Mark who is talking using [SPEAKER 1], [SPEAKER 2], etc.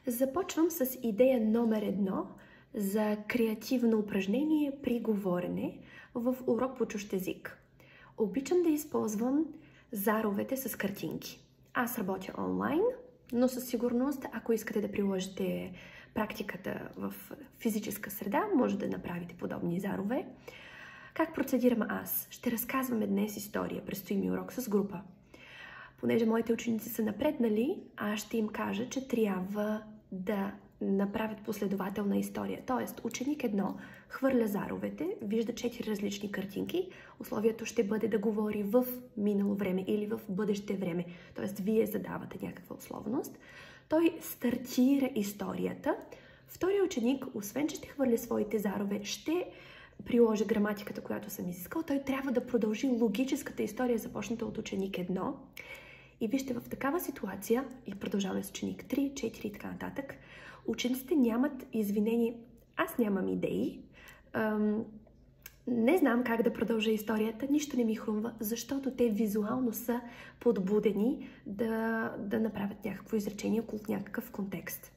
[SPEAKER 1] Започвам с идея номер 1 за креативно упражнение при говорене в урок по чужд език. Обичам да използвам заровете с картинки. Аз работя онлайн, но със сигурност, ако искате да приложите практиката в физическа среда, може да направите подобни зарове. Как процедирам аз? Ще разказваме днес история. Предстои ми урок с група. Понеже моите ученици са напреднали, аз ще им кажа, че трябва да направят последователна история. Тоест, ученик 1 хвърля заровете, вижда 4 различни картинки. Условието ще бъде да говори в минало време или в бъдеще време. Тоест, вие задавате някаква условност. Той стартира историята. Вторият ученик, освен че ще хвърля своите зарове, ще приложи граматиката, която съм изискал. Той трябва да продължи логическата история, започната от ученик 1. И вижте, в такава ситуация, и продължаваме с ученик 3, 4 и така нататък, учениците нямат извинение. Аз нямам идеи, не знам как да продължа историята, нищо не ми хрумва, защото те визуално са подбудени да направят някакво изречение около някакъв контекст.